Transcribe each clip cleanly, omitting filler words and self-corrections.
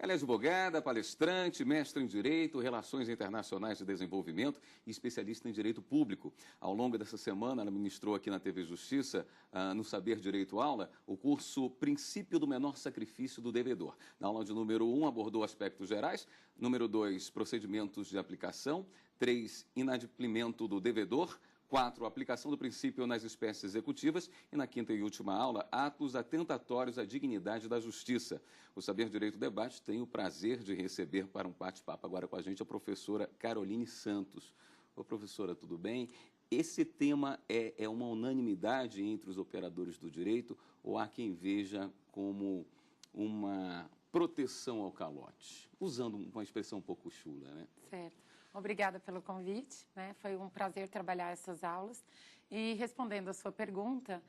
Ela é advogada, palestrante, mestre em Direito, Relações Internacionais de Desenvolvimento e especialista em Direito Público. Ao longo dessa semana, ela ministrou aqui na TV Justiça, no Saber Direito Aula, o curso Princípio do Menor Sacrifício do Devedor. Na aula de número 1, abordou aspectos gerais. Número 2, procedimentos de aplicação. 3, inadimplemento do devedor. 4, aplicação do princípio nas espécies executivas. E na quinta e última aula, atos atentatórios à dignidade da justiça. O Saber Direito Debate tem o prazer de receber para um bate-papo agora com a gente a professora Caroline Santos. Ô, professora, tudo bem? Esse tema é uma unanimidade entre os operadores do direito ou há quem veja como uma proteção ao calote? Usando uma expressão um pouco chula, né? Certo. Obrigada pelo convite, né? Foi um prazer trabalhar essas aulas. E respondendo a sua pergunta,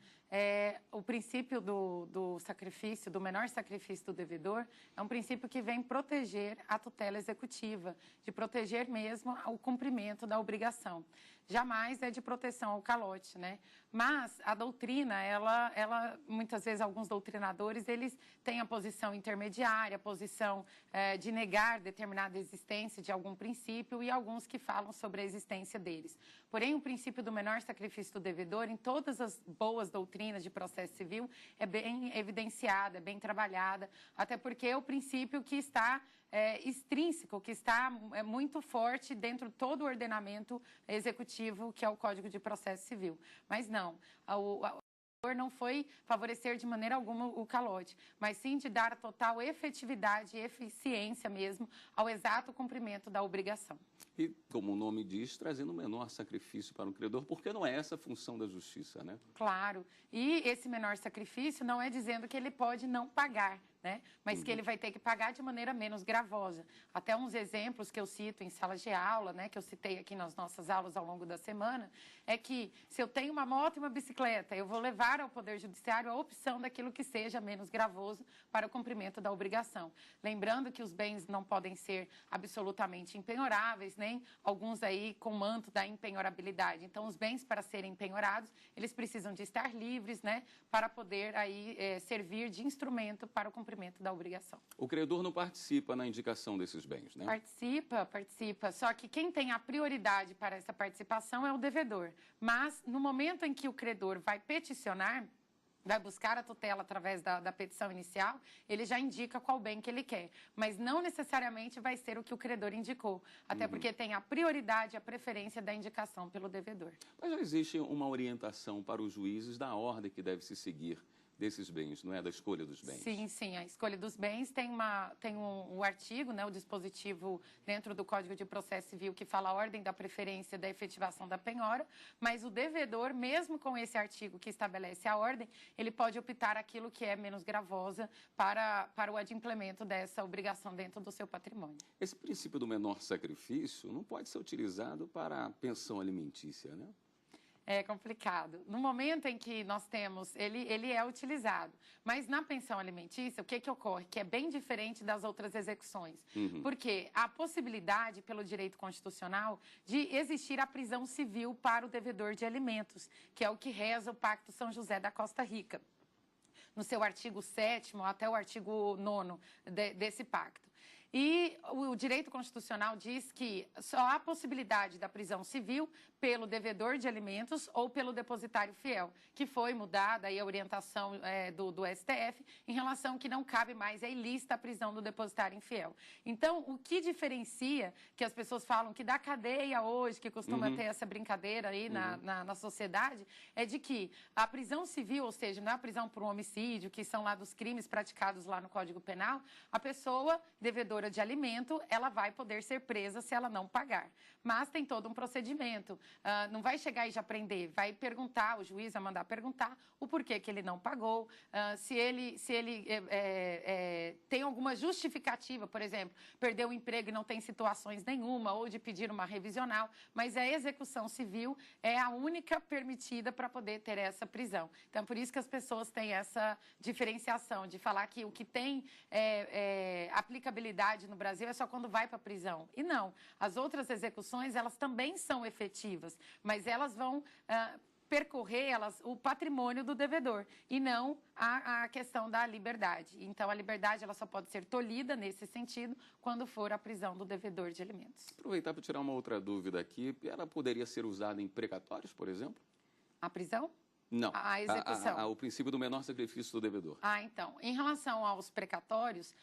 o princípio do sacrifício, do menor sacrifício do devedor, é um princípio que vem proteger a tutela executiva, de proteger mesmo o cumprimento da obrigação. Jamais é de proteção ao calote, né? Mas a doutrina, ela muitas vezes, alguns doutrinadores, eles têm a posição intermediária, a posição de negar determinada existência de algum princípio e alguns que falam sobre a existência deles. Porém, o princípio do menor sacrifício do devedor, em todas as boas doutrinas de processo civil, é bem evidenciada, é bem trabalhada, até porque é o princípio que está extrínseco, que está muito forte dentro de todo o ordenamento executivo, que é o Código de Processo Civil. Mas não, não foi favorecer de maneira alguma o calote, mas sim de dar total efetividade e eficiência mesmo ao exato cumprimento da obrigação. E, como o nome diz, trazendo o menor sacrifício para o credor, porque não é essa a função da justiça, né? Claro. E esse menor sacrifício não é dizendo que ele pode não pagar, né? Mas que ele vai ter que pagar de maneira menos gravosa. Até uns exemplos que eu cito em salas de aula, né, que eu citei aqui nas nossas aulas ao longo da semana, é que se eu tenho uma moto e uma bicicleta, eu vou levar ao Poder Judiciário a opção daquilo que seja menos gravoso para o cumprimento da obrigação. Lembrando que os bens não podem ser absolutamente impenhoráveis, nem alguns aí com manto da impenhorabilidade. Então, os bens, para serem penhorados, eles precisam de estar livres, né, para poder aí servir de instrumento para o cumprimento da obrigação. O credor não participa na indicação desses bens, né? Participa. Só que quem tem a prioridade para essa participação é o devedor. Mas, no momento em que o credor vai peticionar, vai buscar a tutela através da petição inicial, ele já indica qual bem que ele quer. Mas não necessariamente vai ser o que o credor indicou. Até porque tem a prioridade, a preferência da indicação pelo devedor. Mas já existe uma orientação para os juízes da ordem que deve se seguir desses bens, não é? Da escolha dos bens. Sim. A escolha dos bens tem um artigo, né, o dispositivo dentro do Código de Processo Civil que fala a ordem da preferência da efetivação da penhora, mas o devedor, mesmo com esse artigo que estabelece a ordem, ele pode optar aquilo que é menos gravosa para o adimplemento dessa obrigação dentro do seu patrimônio. Esse princípio do menor sacrifício não pode ser utilizado para a pensão alimentícia, né? É complicado. No momento em que nós temos, ele é utilizado. Mas na pensão alimentícia, o que ocorre? Que é bem diferente das outras execuções. Porque há possibilidade, pelo direito constitucional, de existir a prisão civil para o devedor de alimentos, que é o que reza o Pacto São José da Costa Rica, no seu artigo 7º até o artigo 9º desse pacto. E o direito constitucional diz que só há possibilidade da prisão civil pelo devedor de alimentos ou pelo depositário fiel, que foi mudada aí a orientação do STF em relação que não cabe mais, é ilícita a prisão do depositário infiel. Então, o que diferencia, que as pessoas falam que da cadeia hoje, que costuma ter essa brincadeira aí na sociedade, é de que a prisão civil, ou seja, não é a prisão por um homicídio, que são lá dos crimes praticados lá no Código Penal, a pessoa devedora de alimento, ela vai poder ser presa se ela não pagar. Mas tem todo um procedimento. Não vai chegar e já prender, vai perguntar, o juiz vai mandar perguntar o porquê que ele não pagou, se ele tem alguma justificativa, por exemplo, perdeu o emprego e não tem situações nenhuma, ou de pedir uma revisional, mas a execução civil é a única permitida para poder ter essa prisão. Então, por isso que as pessoas têm essa diferenciação de falar que o que tem aplicabilidade no Brasil é só quando vai para a prisão. E não, as outras execuções, elas também são efetivas, mas elas vão percorrer o patrimônio do devedor e não a questão da liberdade. Então, a liberdade ela só pode ser tolhida nesse sentido quando for a prisão do devedor de alimentos. Aproveitar para tirar uma outra dúvida aqui, ela poderia ser usada em precatórios, por exemplo? A prisão? Não, a execução. O princípio do menor sacrifício do devedor. Então, em relação aos precatórios,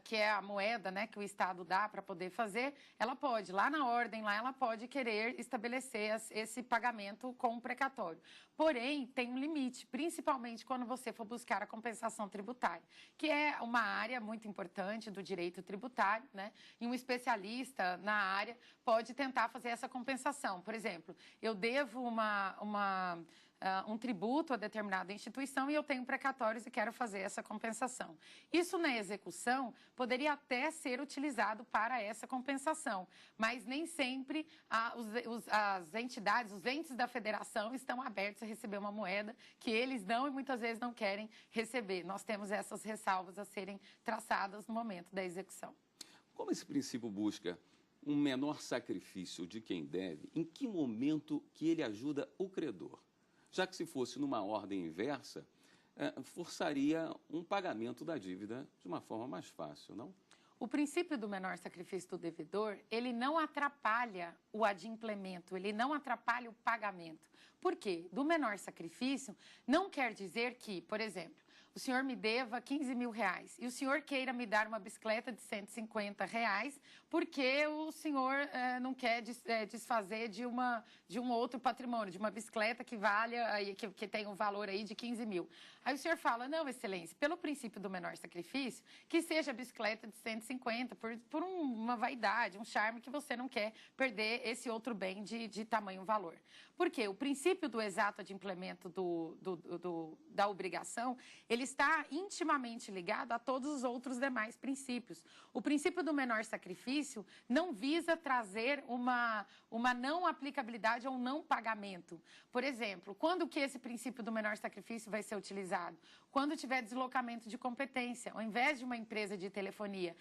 que é a moeda, né, que o Estado dá para poder fazer, ela pode, lá na ordem, ela pode querer estabelecer esse pagamento com o precatório. Porém, tem um limite, principalmente quando você for buscar a compensação tributária, que é uma área muito importante do direito tributário, né? E um especialista na área pode tentar fazer essa compensação. Por exemplo, eu devo um tributo a determinada instituição e eu tenho precatórios e quero fazer essa compensação. Isso na execução poderia até ser utilizado para essa compensação, mas nem sempre as entidades, os entes da federação estão abertos a receber uma moeda que eles não e muitas vezes não querem receber. Nós temos essas ressalvas a serem traçadas no momento da execução. Como esse princípio busca um menor sacrifício de quem deve, em que momento que ele ajuda o credor? Já que se fosse numa ordem inversa, forçaria um pagamento da dívida de uma forma mais fácil, não? O princípio do menor sacrifício do devedor, ele não atrapalha o adimplemento, ele não atrapalha o pagamento. Por quê? Do menor sacrifício não quer dizer que, por exemplo, o senhor me deva 15 mil reais e o senhor queira me dar uma bicicleta de 150 reais porque o senhor não quer desfazer de um outro patrimônio, de uma bicicleta que valha, que tem um valor aí de 15 mil. Aí o senhor fala, não, excelência, pelo princípio do menor sacrifício, que seja a bicicleta de 150 por uma vaidade, um charme que você não quer perder esse outro bem de tamanho valor. Por quê? O princípio do exato adimplemento da obrigação, ele está intimamente ligado a todos os outros demais princípios. O princípio do menor sacrifício não visa trazer uma não aplicabilidade ou não pagamento. Por exemplo, quando que esse princípio do menor sacrifício vai ser utilizado? Quando tiver deslocamento de competência, ao invés de uma empresa de telefonia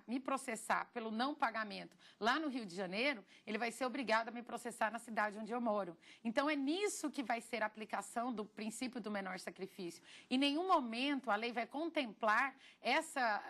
me processar pelo não pagamento lá no Rio de Janeiro, ele vai ser obrigado a me processar na cidade onde eu moro. Então, é nisso que vai ser a aplicação do princípio do menor sacrifício. Em nenhum momento a lei vai contemplar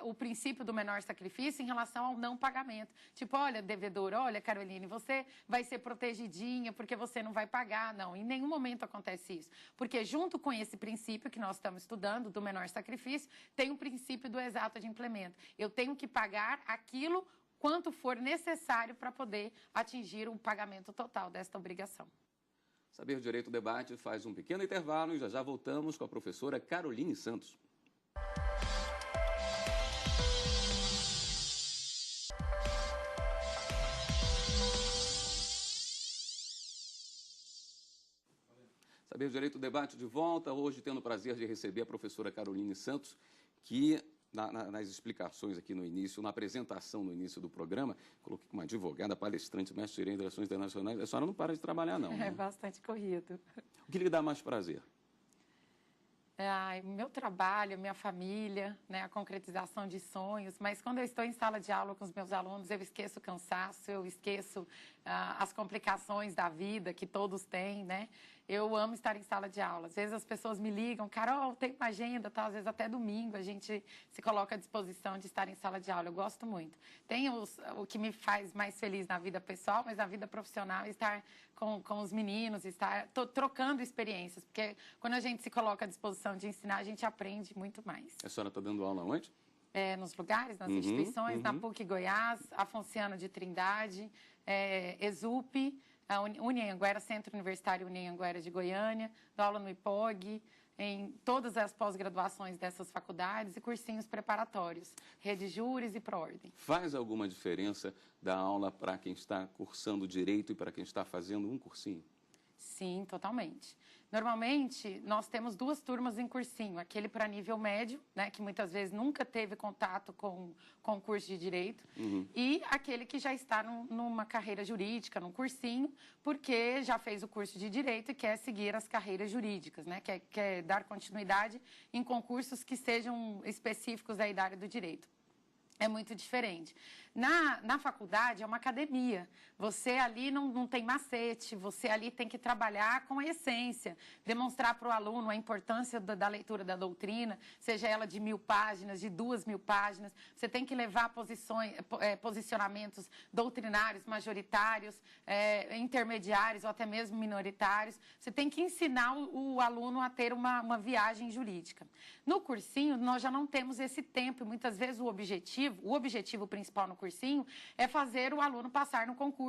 o princípio do menor sacrifício em relação ao não pagamento. Tipo, olha, devedor, olha, Caroline, você vai ser protegidinha porque você não vai pagar. Não, em nenhum momento acontece isso. Porque junto com esse princípio que nós estamos estudando, do menor sacrifício, tem o princípio do exato adimplemento. Eu tenho que pagar aquilo quanto for necessário para poder atingir o pagamento total desta obrigação. Saber Direito Debate faz um pequeno intervalo e já voltamos com a professora Caroline Santos. Saber Direito Debate de volta, hoje tendo o prazer de receber a professora Caroline Santos, que nas explicações aqui no início, na apresentação no início do programa, coloquei uma advogada, palestrante, mestre em Direito e Relações Internacionais. A senhora não para de trabalhar, não. Né? É bastante corrido. O que lhe dá mais prazer? Meu trabalho, minha família, né, a concretização de sonhos, mas quando eu estou em sala de aula com os meus alunos, eu esqueço o cansaço, eu esqueço as complicações da vida que todos têm, né? Eu amo estar em sala de aula. Às vezes as pessoas me ligam, Carol, tem uma agenda, tá? Às vezes até domingo a gente se coloca à disposição de estar em sala de aula. Eu gosto muito. Tem o que me faz mais feliz na vida pessoal, mas na vida profissional, estar com os meninos, estar trocando experiências. Porque quando a gente se coloca à disposição de ensinar, a gente aprende muito mais. A senhora está dando aula onde? Nos lugares, nas instituições, na PUC Goiás, Afonciano de Trindade, ESUP, a Unianguera, Centro Universitário Unianguera de Goiânia, dou aula no IPOG, em todas as pós-graduações dessas faculdades e cursinhos preparatórios, Rede Júris e Proordem. Faz alguma diferença da aula para quem está cursando Direito e para quem está fazendo um cursinho? Sim, totalmente. Normalmente, nós temos 2 turmas em cursinho, aquele para nível médio, né, que muitas vezes nunca teve contato com o curso de Direito, e aquele que já está numa carreira jurídica, num cursinho, porque já fez o curso de Direito e quer seguir as carreiras jurídicas, né, quer dar continuidade em concursos que sejam específicos da área do Direito. É muito diferente. Na faculdade é uma academia. Você ali não tem macete, você ali tem que trabalhar com a essência, demonstrar para o aluno a importância da leitura da doutrina, seja ela de 1000 páginas, de 2000 páginas. Você tem que levar posicionamentos doutrinários, majoritários, intermediários ou até mesmo minoritários. Você tem que ensinar o aluno a ter uma viagem jurídica. No cursinho, nós já não temos esse tempo e muitas vezes o objetivo principal no cursinho é fazer o aluno passar no concurso.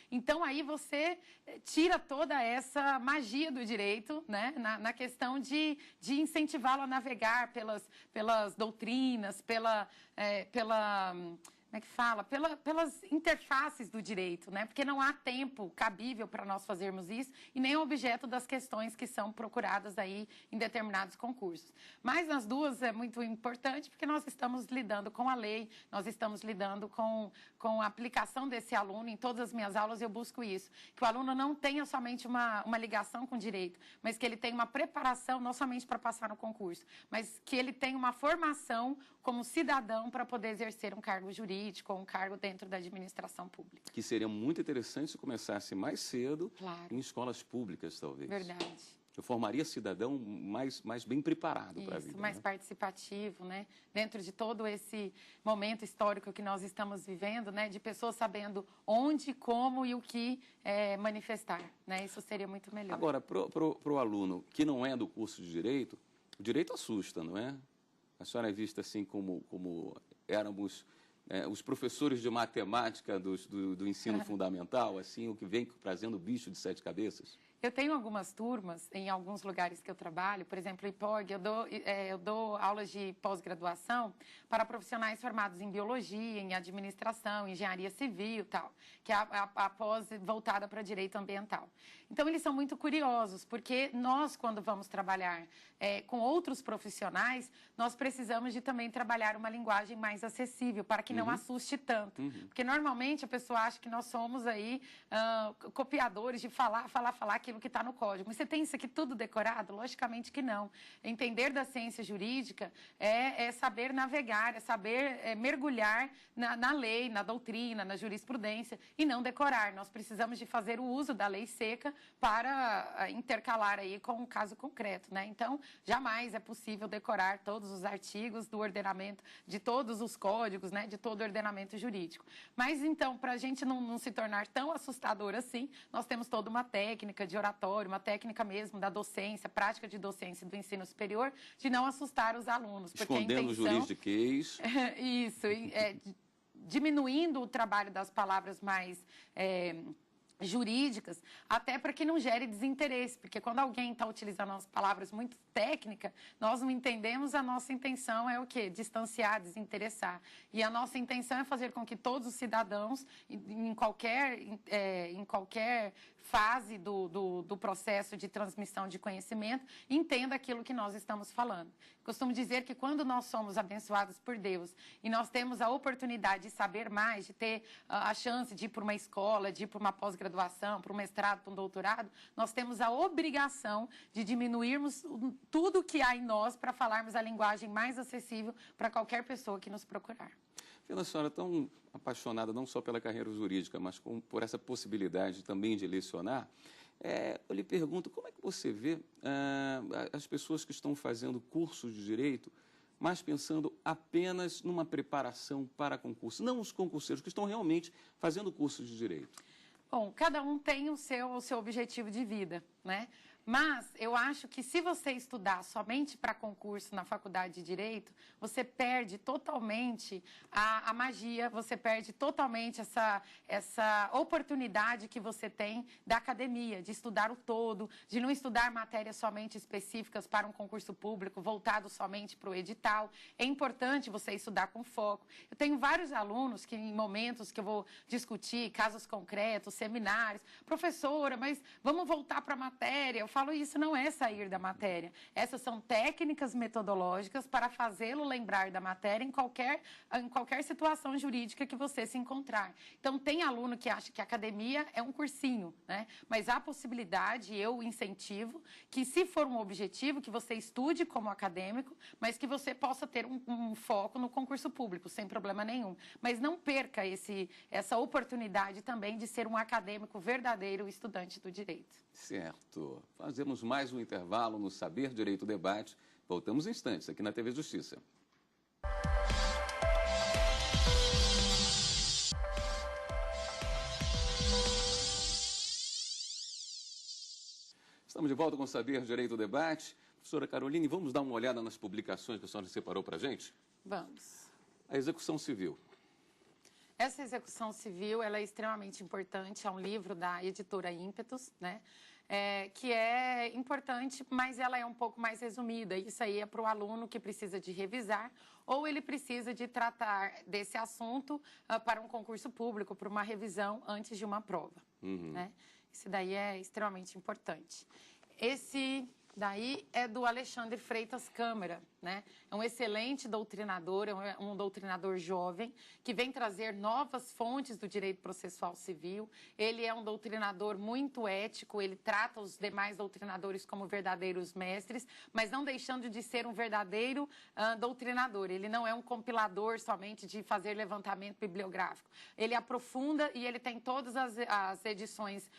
Então, aí você tira toda essa magia do direito, né, na questão de incentivá-lo a navegar pelas doutrinas, como é que fala? Pelas interfaces do direito, né? Porque não há tempo cabível para nós fazermos isso e nem objeto das questões que são procuradas aí em determinados concursos. Mas nas duas é muito importante porque nós estamos lidando com a lei, nós estamos lidando com a aplicação desse aluno. Em todas as minhas aulas eu busco isso, que o aluno não tenha somente uma ligação com o direito, mas que ele tenha uma preparação não somente para passar no concurso, mas que ele tenha uma formação como cidadão para poder exercer um cargo jurídico ou um cargo dentro da administração pública. Que seria muito interessante se começasse mais cedo, claro, em escolas públicas, talvez. Verdade. Eu formaria cidadão mais bem preparado para a vida. Mais né? participativo, né? Dentro de todo esse momento histórico que nós estamos vivendo, né? De pessoas sabendo onde, como e o que manifestar, né? Isso seria muito melhor. Agora, para o aluno que não é do curso de Direito, o direito assusta, não é? A senhora é vista assim como éramos os professores de matemática do ensino fundamental, assim, o que vem trazendo bicho de 7 cabeças? Eu tenho algumas turmas em alguns lugares que eu trabalho, por exemplo, em IPOG, eu dou aulas de pós-graduação para profissionais formados em biologia, em administração, engenharia civil e tal, que é a pós voltada para direito ambiental. Então, eles são muito curiosos, porque nós, quando vamos trabalhar com outros profissionais, nós precisamos de também trabalhar uma linguagem mais acessível, para que não assuste tanto. Porque, normalmente, a pessoa acha que nós somos aí copiadores de falar aquilo que está no código. Mas você tem isso aqui tudo decorado? Logicamente que não. Entender da ciência jurídica é saber navegar, é saber mergulhar na lei, na doutrina, na jurisprudência e não decorar. Nós precisamos de fazer o uso da lei seca para intercalar aí com um caso concreto, né? Então, jamais é possível decorar todos os artigos do ordenamento, de todos os códigos, né? De todo o ordenamento jurídico. Mas, então, para a gente não se tornar tão assustador assim, nós temos toda uma técnica de oratório, uma técnica mesmo da docência, prática de docência do ensino superior, de não assustar os alunos. Escondendo o juridiquês. Isso, diminuindo o trabalho das palavras mais jurídicas, até para que não gere desinteresse, porque quando alguém está utilizando as palavras muito técnicas, nós não entendemos, a nossa intenção é o quê? Distanciar, desinteressar. E a nossa intenção é fazer com que todos os cidadãos, em qualquer fase do processo de transmissão de conhecimento, entenda aquilo que nós estamos falando. Costumo dizer que quando nós somos abençoados por Deus e nós temos a oportunidade de saber mais, de ter a chance de ir para uma escola, de ir para uma pós-graduação, para um mestrado, para um doutorado, nós temos a obrigação de diminuirmos tudo que há em nós para falarmos a linguagem mais acessível para qualquer pessoa que nos procurar. Vendo a senhora tão apaixonada não só pela carreira jurídica, mas por essa possibilidade também de lecionar, eu lhe pergunto, como é que você vê as pessoas que estão fazendo cursos de direito, mas pensando apenas numa preparação para concurso, não os concurseiros que estão realmente fazendo cursos de direito? Bom, cada um tem o seu objetivo de vida, né? Mas eu acho que se você estudar somente para concurso na faculdade de Direito, você perde totalmente a magia, você perde totalmente essa oportunidade que você tem da academia, de estudar o todo, de não estudar matérias somente específicas para um concurso público, voltado somente para o edital. É importante você estudar com foco. Eu tenho vários alunos que em momentos que eu vou discutir casos concretos, seminários, professora, mas vamos voltar para a matéria, eu falo, falo, isso não é sair da matéria. Essas são técnicas metodológicas para fazê-lo lembrar da matéria em qualquer situação jurídica que você se encontrar. Então, tem aluno que acha que a academia é um cursinho, né? Mas há possibilidade, eu incentivo, que se for um objetivo, que você estude como acadêmico, mas que você possa ter um foco no concurso público, sem problema nenhum. Mas não perca essa oportunidade também de ser um acadêmico verdadeiro estudante do direito. Certo. Fazemos mais um intervalo no Saber Direito Debate. Voltamos em instantes aqui na TV Justiça. Estamos de volta com o Saber Direito Debate. Professora Caroline, vamos dar uma olhada nas publicações que a senhora separou para a gente? Vamos. A execução civil. Essa execução civil, ela é extremamente importante, é um livro da editora Ímpetos, né? Que é importante, mas ela é um pouco mais resumida. Isso aí é para o aluno que precisa de revisar ou ele precisa de tratar desse assunto para um concurso público, para uma revisão antes de uma prova. Né? Isso daí é extremamente importante. Esse daí é do Alexandre Freitas Câmara, né? É um excelente doutrinador, é um doutrinador jovem, que vem trazer novas fontes do direito processual civil. Ele é um doutrinador muito ético, ele trata os demais doutrinadores como verdadeiros mestres, mas não deixando de ser um verdadeiro doutrinador. Ele não é um compilador somente de fazer levantamento bibliográfico. Ele aprofunda e ele tem todas as edições,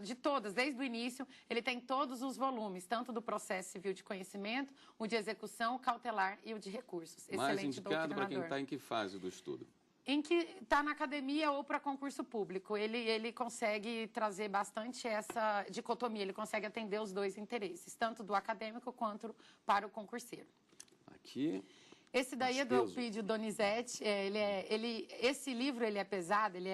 de todas, desde o início, ele tem todos os volumes, tanto do processo civil de conhecimento, o de execução, cautelar e o de recursos. Mais Excelente indicado para quem doutrinador. está em que fase do estudo? Em que está na academia ou para concurso público. Ele consegue trazer bastante essa dicotomia, ele consegue atender os dois interesses, tanto do acadêmico quanto para o concurseiro. Aqui. Esse daí é do Elpidio Donizete. Esse livro ele é pesado, ele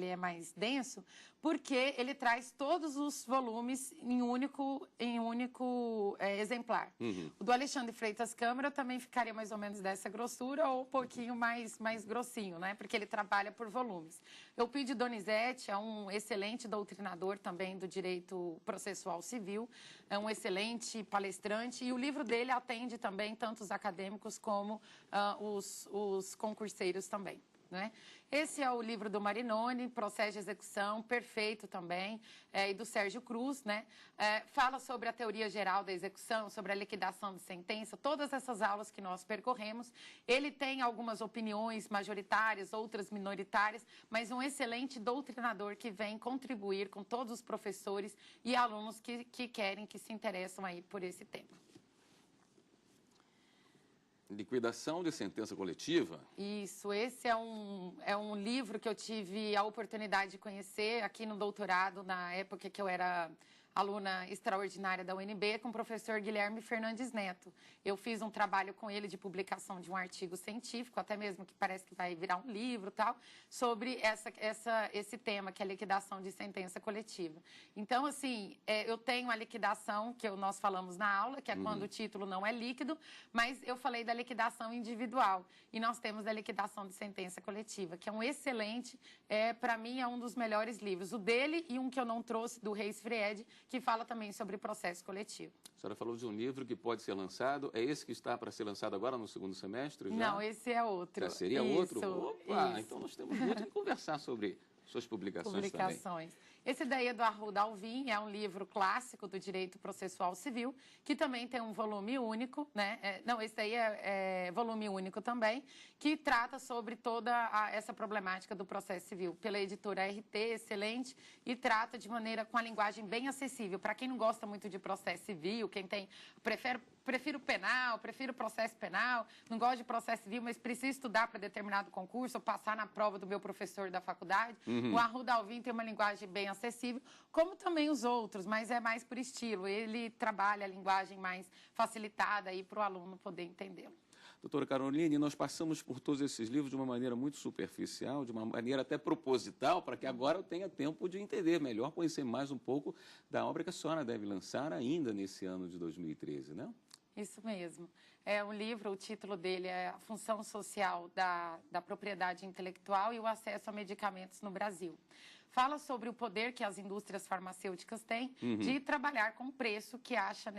é mais denso, porque ele traz todos os volumes em um único exemplar. O do Alexandre Freitas Câmara também ficaria mais ou menos dessa grossura ou um pouquinho mais grossinho, né? Porque ele trabalha por volumes. Elpidio Donizete é um excelente doutrinador também do direito processual civil, é um excelente palestrante e o livro dele atende também tanto os acadêmicos como os concurseiros também. Né? Esse é o livro do Marinoni, Processo de Execução, perfeito também, e do Sérgio Cruz, né? Fala sobre a teoria geral da execução, sobre a liquidação de sentença, todas essas aulas que nós percorremos. Ele tem algumas opiniões majoritárias, outras minoritárias, mas um excelente doutrinador que vem contribuir com todos os professores e alunos que querem, que se interessam aí por esse tema. Liquidação de sentença coletiva. Isso, esse é um livro que eu tive a oportunidade de conhecer aqui no doutorado, na época que eu era aluna extraordinária da UNB, com o professor Guilherme Fernandes Neto. Eu fiz um trabalho com ele de publicação de um artigo científico, até mesmo que parece que vai virar um livro e tal, sobre esse tema, que é a liquidação de sentença coletiva. Então, assim, eu tenho a liquidação, que nós falamos na aula, que é quando o título não é líquido, mas eu falei da liquidação individual. E nós temos a liquidação de sentença coletiva, que é um excelente, para mim, é um dos melhores livros. O dele e um que eu não trouxe, do Reis Fried, que fala também sobre processo coletivo. A senhora falou de um livro que pode ser lançado. É esse que está para ser lançado agora no segundo semestre? Já? Não, esse é outro. Já seria outro? Opa, então nós temos muito que conversar sobre suas publicações também. Esse daí é do Arruda Alvim, é um livro clássico do direito processual civil, que também tem um volume único, né? Esse daí é volume único também, que trata sobre toda essa problemática do processo civil, pela editora RT, excelente, e trata de maneira com a linguagem bem acessível. Para quem não gosta muito de processo civil, quem prefiro penal, prefiro processo penal, não gosto de processo civil, mas preciso estudar para determinado concurso ou passar na prova do meu professor da faculdade. O Arruda Alvim tem uma linguagem bem acessível, como também os outros, mas é mais por estilo. Ele trabalha a linguagem mais facilitada para o aluno poder entendê-lo. Doutora Caroline, nós passamos por todos esses livros de uma maneira muito superficial, de uma maneira até proposital, para que agora eu tenha tempo de entender melhor, conhecer mais um pouco da obra que a senhora deve lançar ainda nesse ano de 2013, né? Isso mesmo. É um livro, o título dele é A Função Social da Propriedade Intelectual e o Acesso a Medicamentos no Brasil. fala sobre o poder que as indústrias farmacêuticas têm de trabalhar com o preço que acha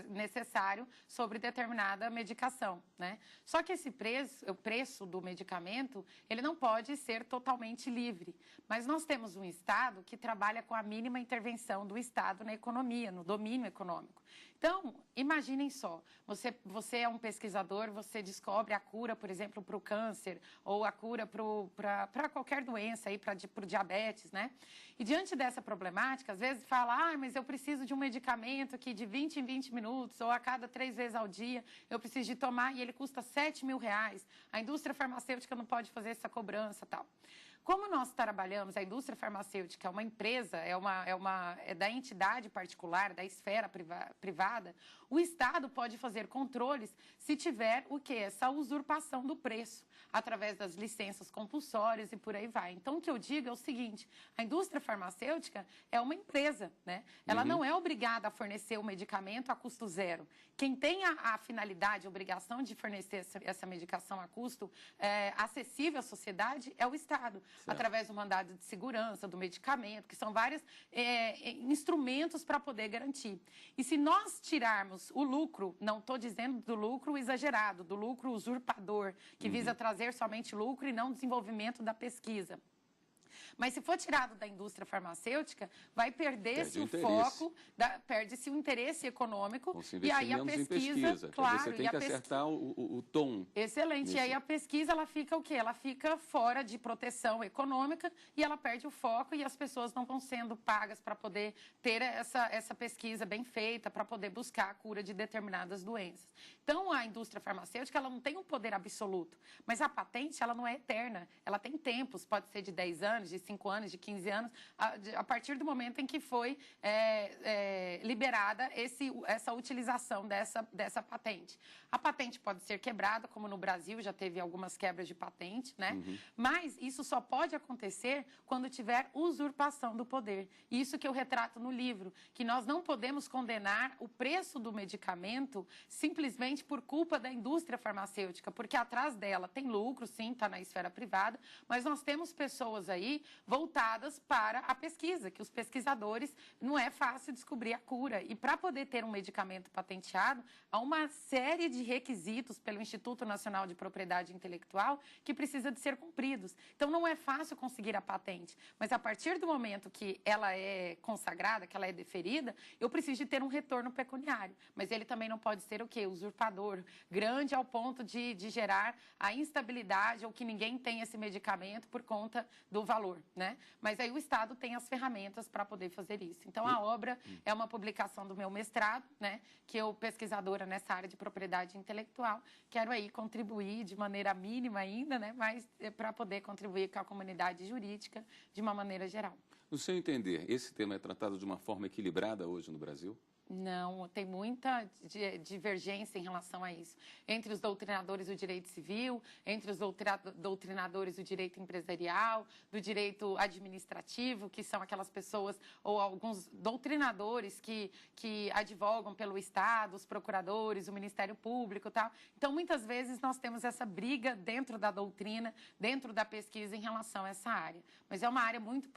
necessário sobre determinada medicação, né? Só que esse preço, o preço do medicamento, ele não pode ser totalmente livre. Mas nós temos um Estado que trabalha com a mínima intervenção do Estado na economia, no domínio econômico. Então, imaginem só, você é um pesquisador, você descobre a cura, por exemplo, para o câncer, ou a cura para qualquer doença, para o diabetes, né? E diante dessa problemática, às vezes fala, mas eu preciso de um medicamento que de 20 em 20 minutos, ou a cada 3 vezes ao dia, eu preciso de tomar, e ele custa R$7.000. A indústria farmacêutica não pode fazer essa cobrança e tal. Como nós trabalhamos, a indústria farmacêutica é uma empresa, é da entidade particular, da esfera privada, o Estado pode fazer controles se tiver o quê? Essa usurpação do preço, através das licenças compulsórias e por aí vai. Então, o que eu digo é o seguinte, a indústria farmacêutica é uma empresa, né? Ela não é obrigada a fornecer o medicamento a custo zero. Quem tem a finalidade, a obrigação de fornecer essa medicação a custo acessível à sociedade é o Estado. Certo. Através do mandado de segurança, do medicamento, que são vários instrumentos para poder garantir. E se nós tirarmos o lucro, não estou dizendo do lucro exagerado, do lucro usurpador, que visa trazer somente lucro e não desenvolvimento da pesquisa. Mas se for tirado da indústria farmacêutica, vai perder-se o foco, perde-se o interesse econômico e aí a pesquisa, claro, você tem que acertar o tom. Excelente. Nisso. E aí a pesquisa, ela fica o quê? Ela fica fora de proteção econômica e ela perde o foco e as pessoas não vão sendo pagas para poder ter essa pesquisa bem feita, para poder buscar a cura de determinadas doenças. Então, a indústria farmacêutica, ela não tem um poder absoluto, mas a patente, ela não é eterna. Ela tem tempos, pode ser de 10 anos, de 5 anos, de 15 anos, a partir do momento em que foi liberada essa utilização dessa patente. A patente pode ser quebrada, como no Brasil já teve algumas quebras de patente, né? Mas isso só pode acontecer quando tiver usurpação do poder. Isso que eu retrato no livro, que nós não podemos condenar o preço do medicamento simplesmente por culpa da indústria farmacêutica, porque atrás dela tem lucro, sim, está na esfera privada, mas nós temos pessoas aí voltadas para a pesquisa, que os pesquisadores, não é fácil descobrir a cura. E para poder ter um medicamento patenteado, há uma série de requisitos pelo Instituto Nacional de Propriedade Intelectual que precisa de ser cumpridos. Então, não é fácil conseguir a patente, mas a partir do momento que ela é consagrada, que ela é deferida, eu preciso de ter um retorno pecuniário. Mas ele também não pode ser o quê? Usurpador, grande ao ponto de gerar a instabilidade ou que ninguém tem esse medicamento por conta do valor, né? Mas aí o Estado tem as ferramentas para poder fazer isso. Então, a obra é uma publicação do meu mestrado, né? Que eu, pesquisadora nessa área de propriedade intelectual, quero aí contribuir de maneira mínima ainda, né? Mas para poder contribuir com a comunidade jurídica de uma maneira geral. No seu entender, esse tema é tratado de uma forma equilibrada hoje no Brasil? Não, tem muita divergência em relação a isso. Entre os doutrinadores do direito civil, entre os doutrinadores do direito empresarial, do direito administrativo, que são aquelas pessoas, ou alguns doutrinadores que advogam pelo Estado, os procuradores, o Ministério Público e tal. Então, muitas vezes, nós temos essa briga dentro da doutrina, dentro da pesquisa em relação a essa área. Mas é uma área muito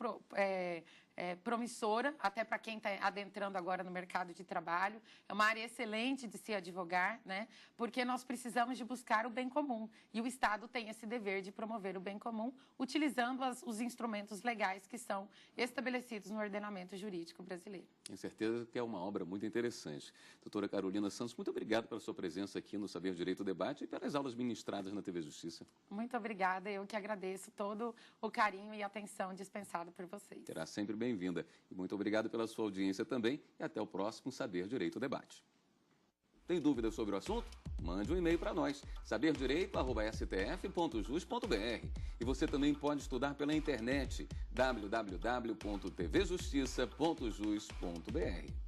promissora, até para quem está adentrando agora no mercado de trabalho. É uma área excelente de se advogar, né? Porque nós precisamos de buscar o bem comum. E o Estado tem esse dever de promover o bem comum, utilizando os instrumentos legais que são estabelecidos no ordenamento jurídico brasileiro. Tenho certeza que é uma obra muito interessante. Doutora Carolina Santos, muito obrigado pela sua presença aqui no Saber Direito Debate e pelas aulas ministradas na TV Justiça. Muito obrigada. Eu que agradeço todo o carinho e atenção dispensado por vocês. Será sempre bem-vinda. E muito obrigado pela sua audiência também e até o próximo Saber Direito Debate. Tem dúvidas sobre o assunto? Mande um e-mail para nós, saberdireito@stf.jus.br. E você também pode estudar pela internet, www.tvjustiça.jus.br.